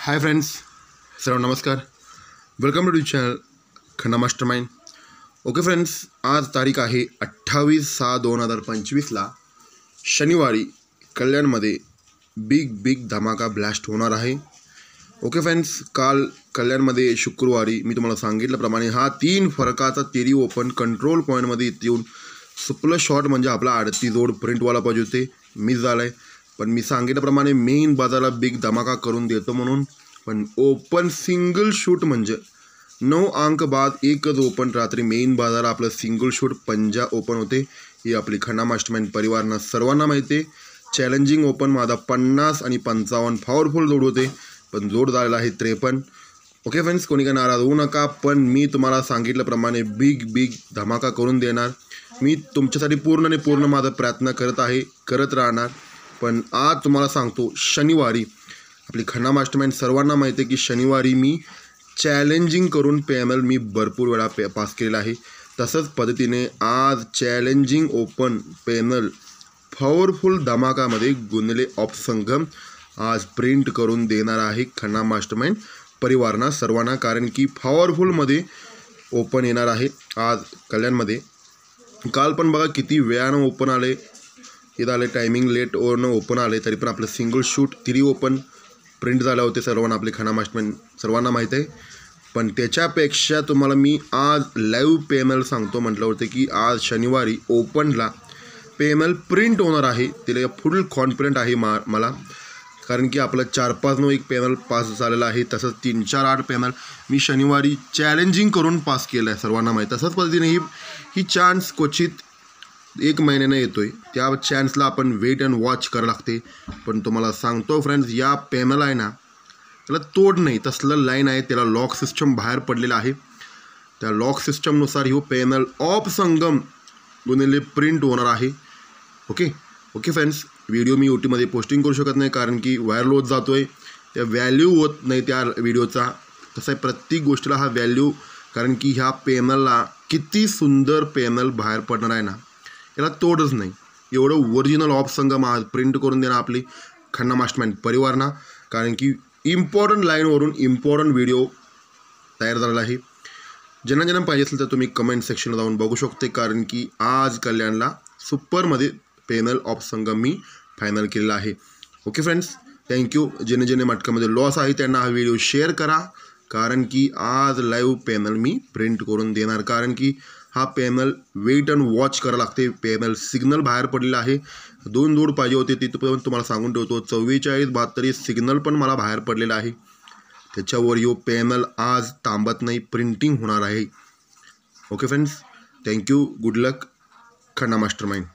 हाय friends, सर्वांना नमस्कार. Welcome to channel Khanna Mastermind. Okay friends, आज तारीख आहे 28/6/2025 शनिवारी कल्याणमध्ये बिग धमाका ब्लास्ट होणार आहे. ओके फ्रेंड्स, काल कल्याणमध्ये शुक्रवारी मी तुम्हाला सांगितल्याप्रमाणे हा 3 फरकाचा तेरी ओपन कंट्रोल पॉईंटमध्ये येऊन सुपलं शॉट म्हणजे आपला 38 जोड प्रिंटवाला पाहिजे होते, मिस झाला आहे. पण मी सांगितल्याप्रमाणे मेन बाजाराला बिग धमाका करून देतो म्हणून. पण ओपन सिंगल शूट म्हणजे 9 अंक बाद एकच ओपन रात्री मेन बाजाराला आपलं सिंगल शूट पंजा ओपन होते. ही आपली खन्ना मास्टरमाइंड परिवारांना सर्वांना माहिती आहे. चॅलेंजिंग ओपन माझा 50 आणि 55 पॉवरफुल जोड होते, पण जोड झालेला आहे 53. ओके फ्रेंड्स, कोणी काय नाराज होऊ नका, पण मी तुम्हाला सांगितल्याप्रमाणे बिग धमाका करून देणार. मी तुमच्यासाठी पूर्ण माझा प्रयत्न करत राहणार. पण आज तुम्हाला सांगतो, शनिवारी आपली खन्ना मास्टरमाइंड सर्वांना माहिती आहे की शनिवारी मी चॅलेंजिंग करून पॅनल मी भरपूर वेळा पास केलेला आहे. तसंच पद्धतीने आज चॅलेंजिंग ओपन पॅनल पॉवरफुल धमाकामध्ये गुणले ऑफ संगम आज प्रिंट करून देणार आहे खन्ना मास्टरमाइंड परिवारांना सर्वांना. कारण की पॉवरफुलमध्ये ओपन येणार आहे आज कल्याणमध्ये. काल पण बघा किती वेळानं ओपन आले, इथं आले टायमिंग लेट ओरनं ओपन आले, तरी पण आपलं सिंगल शूट 3 ओपन प्रिंट झाले होते. सर्वांना आपले खन्ना मास्टरमाइंड सर्वांना माहीत आहे. पण त्याच्यापेक्षा तुम्हाला मी आज लाईव्ह पॅनल सांगतो. म्हटलं होतं की आज शनिवारी ओपनला पॅनल प्रिंट होणार आहे. तिला फुल कॉन्फिडंट आहे मला. कारण की आपलं 4-5 एक पॅनल पास झालेला आहे. तसंच 3-4-8 पॅनल मी शनिवारी चॅलेंजिंग करून पास केलं आहे, सर्वांना माहीत. तसंच पद्धतीने ही चान्स क्वचित 1 महिन्याने येतोय. त्या चान्सला आपण वेट अँड वॉच करावं लागते. पण तुम्हाला सांगतो फ्रेंड्स, या पॅनल आहे ना, त्याला तोड नाही, तसलं लाईन आहे. त्याला लॉक सिस्टम बाहेर पडलेला आहे. त्या लॉक सिस्टमनुसार ही पॅनल ऑफ संगम गुणिले प्रिंट होणार आहे. ओके फ्रेंड्स, व्हिडिओ मी यूट्यूबमध्ये पोस्टिंग करू शकत नाही कारण की व्हायरल होत जातो आहे. त्या व्हॅल्यू होत नाही त्या व्हिडिओचा. तसं आहे प्रत्येक गोष्टीला हा व्हॅल्यू, कारण की ह्या पॅनलला किती सुंदर पॅनल बाहेर पडणार आहे ना, याला तोडच नाही. एवढं ओरिजिनल ऑफ संगम आज प्रिंट करून देणार आपली खन्ना मास्टरमाइंड परिवारांना. कारण की इम्पॉर्टंट लाईनवरून इम्पॉर्टंट व्हिडिओ तयार झालेला आहे. ज्यांना पाहिजे असेल तर तुम्ही कमेंट सेक्शनला जाऊन बघू शकते. कारण की आज कल्याणला सुपरमध्ये पॅनल ऑफ संगम मी फायनल केलेला आहे. Okay friends, thank you. ज्याने मटकामध्ये लॉस आहे त्यांना हा व्हिडिओ शेअर करा. कारण की आज लाईव्ह पॅनल मी प्रिंट करून देणार. कारण की हा पॅनल वेट अँड वॉच करावं लागते. पॅनल सिग्नल बाहेर पडलेला आहे. 2 जोड पाहिजे होते, तिथं पण तुम्हाला सांगून ठेवतो. 44-72 सिग्नल पण मला बाहेर पडलेला आहे. त्याच्यावर यो पॅनल आज थांबत नाही, प्रिंटिंग होणार आहे. Okay friends, thank you. गुड लक खन्ना मास्टरमाइंड.